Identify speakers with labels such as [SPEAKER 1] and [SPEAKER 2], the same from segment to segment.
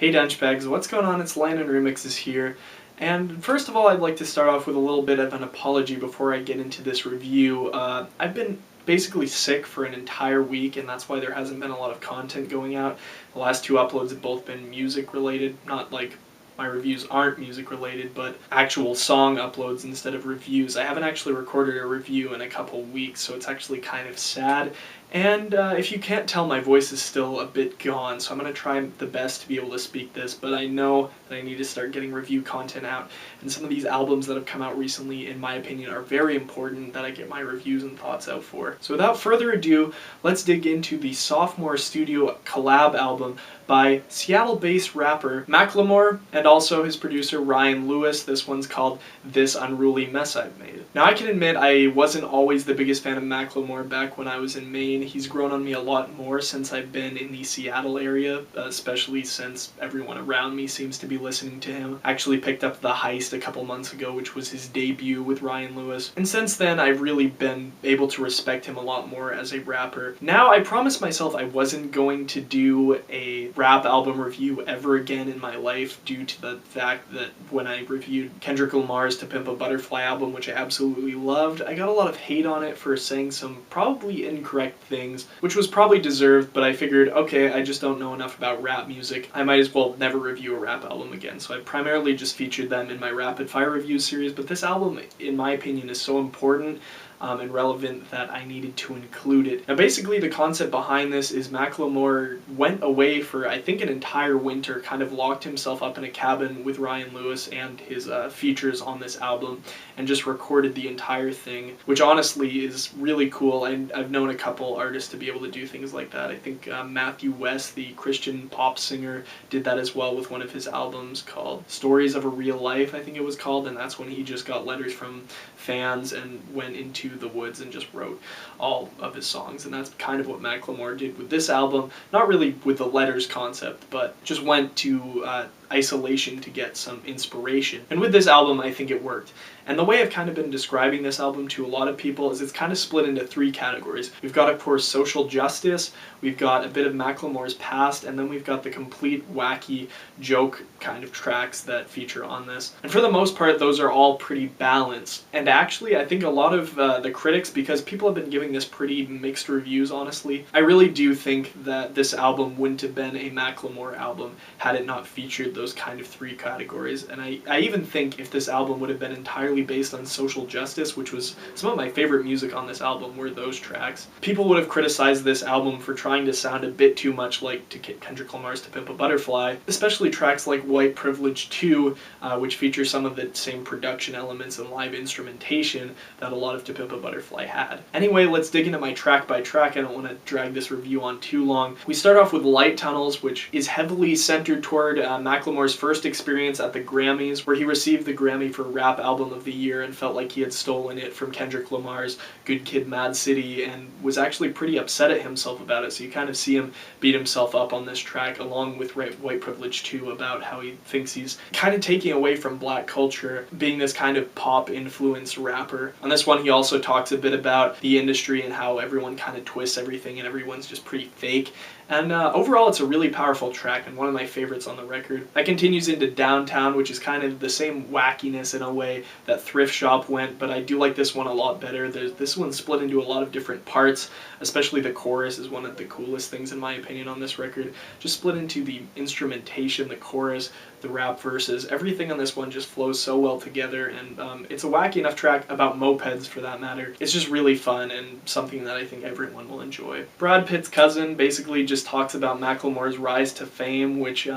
[SPEAKER 1] Hey Dunchbags, what's going on? It's Landon Remixes here. And first of all, I'd like to start off with a little bit of an apology before I get into this review. I've been basically sick for an entire week, and that's why there hasn't been a lot of content going out. The last two uploads have both been music related, not like my reviews aren't music related, but actual song uploads instead of reviews. I haven't actually recorded a review in a couple weeks, so it's actually kind of sad. And if you can't tell, my voice is still a bit gone, so I'm going to try the best to be able to speak this, but I know that I need to start getting review content out, and some of these albums that have come out recently, in my opinion, are very important that I get my reviews and thoughts out for. So without further ado, let's dig into the Sophomore Studio collab album by Seattle-based rapper Macklemore and also his producer Ryan Lewis. This one's called This Unruly Mess I've Made. Now I can admit I wasn't always the biggest fan of Macklemore back when I was in Maine. He's grown on me a lot more since I've been in the Seattle area, especially since everyone around me seems to be listening to him. I actually picked up The Heist a couple months ago, which was his debut with Ryan Lewis, and since then I've really been able to respect him a lot more as a rapper. Now I promised myself I wasn't going to do a rap album review ever again in my life due to the fact that when I reviewed Kendrick Lamar's To Pimp a Butterfly album, which I absolutely loved, I got a lot of hate on it for saying some probably incorrect things, which was probably deserved, but I figured, okay, I just don't know enough about rap music. I might as well never review a rap album again, so I primarily just featured them in my rapid fire review series, but this album, in my opinion, is so important and relevant that I needed to include it. Now basically the concept behind this is Macklemore went away for I think an entire winter, kind of locked himself up in a cabin with Ryan Lewis and his features on this album and just recorded the entire thing, which honestly is really cool. I've known a couple artists to be able to do things like that. I think Matthew West, the Christian pop singer, did that as well with one of his albums called Stories of a Real Life, I think it was called, and that's when he just got letters from fans and went into the woods and just wrote all of his songs, and that's kind of what Macklemore did with this album. Not really with the letters concept, but just went to isolation to get some inspiration. And with this album, I think it worked. And the way I've kind of been describing this album to a lot of people is it's kind of split into three categories. We've got, of course, social justice, we've got a bit of Macklemore's past, and then we've got the complete wacky joke kind of tracks that feature on this. And for the most part, those are all pretty balanced. And actually, I think a lot of the critics, because people have been giving this pretty mixed reviews, honestly, I really do think that this album wouldn't have been a Macklemore album had it not featured those kind of three categories. And I even think if this album would have been entirely based on social justice, which was some of my favorite music on this album were those tracks, people would have criticized this album for trying to sound a bit too much like Kendrick Lamar's To Pimp a Butterfly, especially tracks like White Privilege 2, which feature some of the same production elements and live instrumentation that a lot of To Pimp a Butterfly had. Anyway, let's dig into my track by track. I don't want to drag this review on too long. We start off with Light Tunnels, which is heavily centered toward Macklemore's first experience at the Grammys, where he received the Grammy for Rap Album of the Year and felt like he had stolen it from Kendrick Lamar's Good Kid, Mad City, and was actually pretty upset at himself about it. So you kind of see him beat himself up on this track, along with White Privilege 2, about how he thinks he's kind of taking away from black culture, being this kind of pop-influenced rapper. On this one, he also talks a bit about the industry and how everyone kind of twists everything and everyone's just pretty fake. And overall, it's a really powerful track and one of my favorites on the record. That continues into Downtown, which is kind of the same wackiness in a way that Thrift Shop went, but I do like this one a lot better. This one's split into a lot of different parts, especially the chorus is one of the coolest things in my opinion on this record. Just split into the instrumentation, the chorus, the rap verses. Everything on this one just flows so well together, and it's a wacky enough track about mopeds for that matter. It's just really fun and something that I think everyone will enjoy. Brad Pitt's Cousin basically just talks about Macklemore's rise to fame, which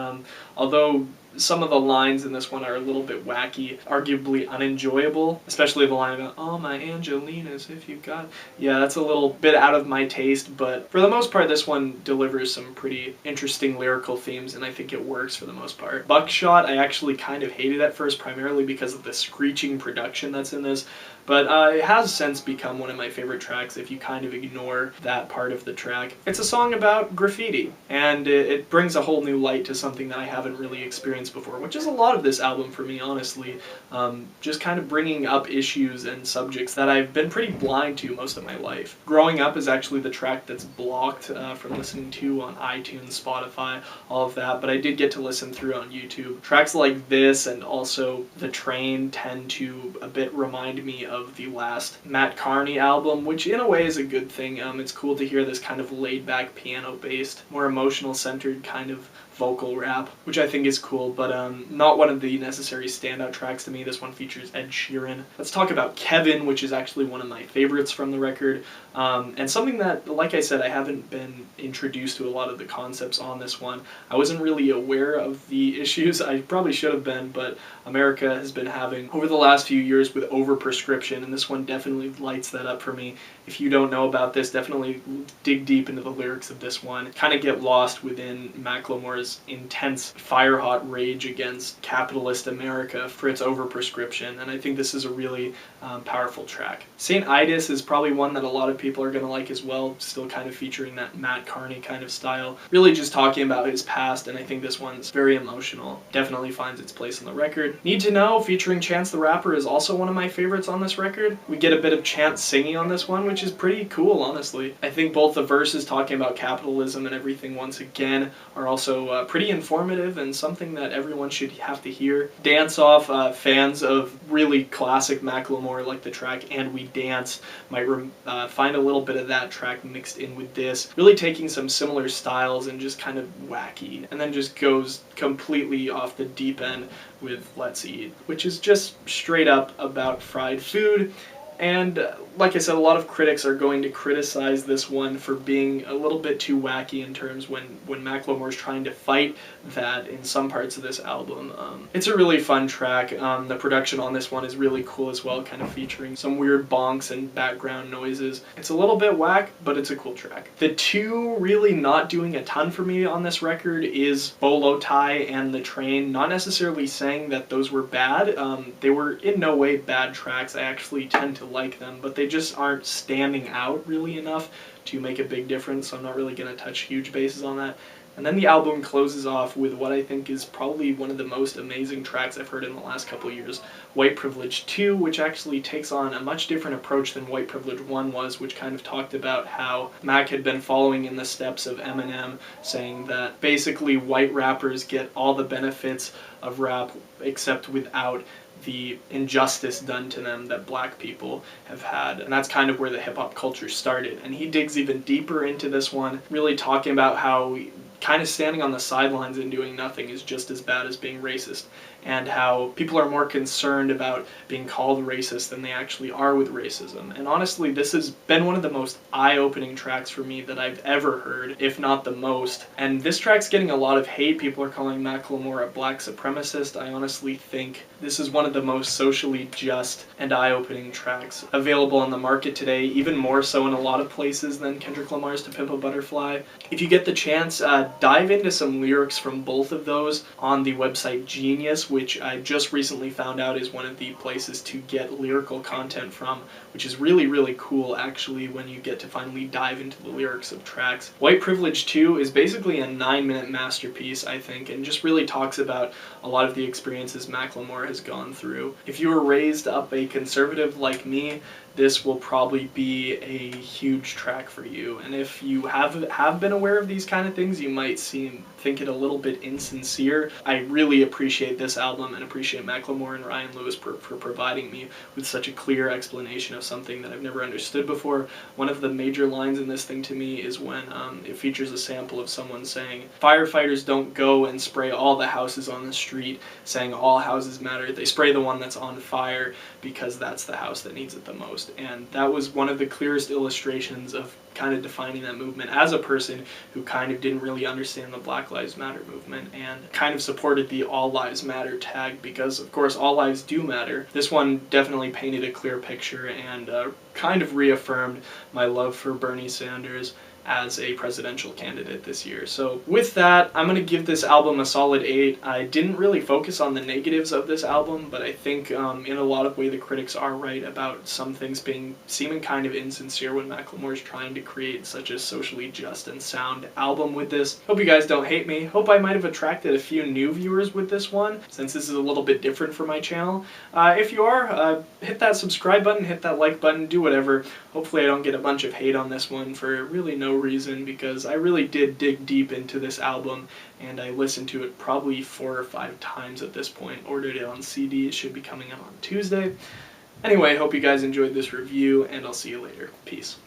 [SPEAKER 1] although some of the lines in this one are a little bit wacky, arguably unenjoyable, especially the line about, "Oh, my Angelinas, if you got..." Yeah, that's a little bit out of my taste, but for the most part, this one delivers some pretty interesting lyrical themes, and I think it works for the most part. Buckshot, I actually kind of hated at first, primarily because of the screeching production that's in this, but it has since become one of my favorite tracks if you kind of ignore that part of the track. It's a song about graffiti, and it brings a whole new light to something that I haven't really experienced points before, which is a lot of this album for me, honestly. Just kind of bringing up issues and subjects that I've been pretty blind to most of my life. Growing Up is actually the track that's blocked from listening to on iTunes, Spotify, all of that, but I did get to listen through on YouTube. Tracks like this and also The Train tend to a bit remind me of the last Matt Carney album, which in a way is a good thing. It's cool to hear this kind of laid-back, piano-based, more emotional-centered kind of vocal rap, which I think is cool, but not one of the necessary standout tracks to me. This one features Ed Sheeran. Let's talk about Kevin, which is actually one of my favorites from the record, and something that, like I said, I haven't been introduced to a lot of the concepts on this one. I wasn't really aware of the issues. I probably should have been, but America has been having over the last few years with overprescription, and this one definitely lights that up for me. If you don't know about this, definitely dig deep into the lyrics of this one. Kind of get lost within Macklemore's intense, fire-hot rage against capitalist America for its overprescription, and I think this is a really powerful track. St. Ides is probably one that a lot of people are going to like as well, still kind of featuring that Matt Carney kind of style. Really just talking about his past, and I think this one's very emotional. Definitely finds its place on the record. Need to Know, featuring Chance the Rapper, is also one of my favorites on this record. We get a bit of Chance singing on this one, which is pretty cool, honestly. I think both the verses talking about capitalism and everything once again are also pretty informative and something that everyone should have to hear. Dance Off, fans of really classic Macklemore like the track And We Dance might find a little bit of that track mixed in with this, really taking some similar styles and just kind of wacky, and then just goes completely off the deep end with Let's Eat, which is just straight up about fried food. And like I said, a lot of critics are going to criticize this one for being a little bit too wacky in terms when Macklemore's trying to fight that in some parts of this album. It's a really fun track. The production on this one is really cool as well, kind of featuring some weird bonks and background noises. It's a little bit whack, but it's a cool track. The two really not doing a ton for me on this record is Bolo Tie and The Train. Not necessarily saying that those were bad. They were in no way bad tracks. I actually tend to like them, but they just aren't standing out really enough to make a big difference, so I'm not really going to touch huge bases on that. And then the album closes off with what I think is probably one of the most amazing tracks I've heard in the last couple of years, White Privilege 2, which actually takes on a much different approach than White Privilege 1 was, which kind of talked about how Mac had been following in the steps of Eminem, saying that basically white rappers get all the benefits of rap except without the injustice done to them that black people have had. And that's kind of where the hip-hop culture started. And he digs even deeper into this one, really talking about how kind of standing on the sidelines and doing nothing is just as bad as being racist, and how people are more concerned about being called racist than they actually are with racism. And honestly, this has been one of the most eye-opening tracks for me that I've ever heard, if not the most. And this track's getting a lot of hate. People are calling Macklemore a black supremacist. I honestly think this is one of the most socially just and eye-opening tracks available on the market today, even more so in a lot of places than Kendrick Lamar's To Pimp a Butterfly. If you get the chance, dive into some lyrics from both of those on the website Genius, which I just recently found out is one of the places to get lyrical content from, which is really, really cool actually when you get to finally dive into the lyrics of tracks. White Privilege 2 is basically a 9-minute masterpiece, I think, and just really talks about a lot of the experiences Macklemore has gone through. If you were raised up a conservative like me, this will probably be a huge track for you. And if you have been aware of these kind of things, you might think it a little bit insincere. I really appreciate this album and appreciate Macklemore and Ryan Lewis for providing me with such a clear explanation of something that I've never understood before. One of the major lines in this thing to me is when it features a sample of someone saying, "Firefighters don't go and spray all the houses on the street, saying all houses matter. They spray the one that's on fire because that's the house that needs it the most." And that was one of the clearest illustrations of kind of defining that movement as a person who kind of didn't really understand the Black Lives Matter movement and kind of supported the All Lives Matter tag because, of course, all lives do matter. This one definitely painted a clear picture and kind of reaffirmed my love for Bernie Sanders as a presidential candidate this year. So with that, I'm going to give this album a solid 8. I didn't really focus on the negatives of this album, but I think in a lot of ways the critics are right about some things seeming kind of insincere when Macklemore is trying to create such a socially just and sound album with this. Hope you guys don't hate me. Hope I might have attracted a few new viewers with this one, since this is a little bit different for my channel. If you are, hit that subscribe button, hit that like button, do whatever. Hopefully I don't get a bunch of hate on this one for really no reason, because I really did dig deep into this album and I listened to it probably 4 or 5 times at this point. Ordered it on CD. It should be coming out on Tuesday. Anyway, hope you guys enjoyed this review, and I'll see you later. Peace.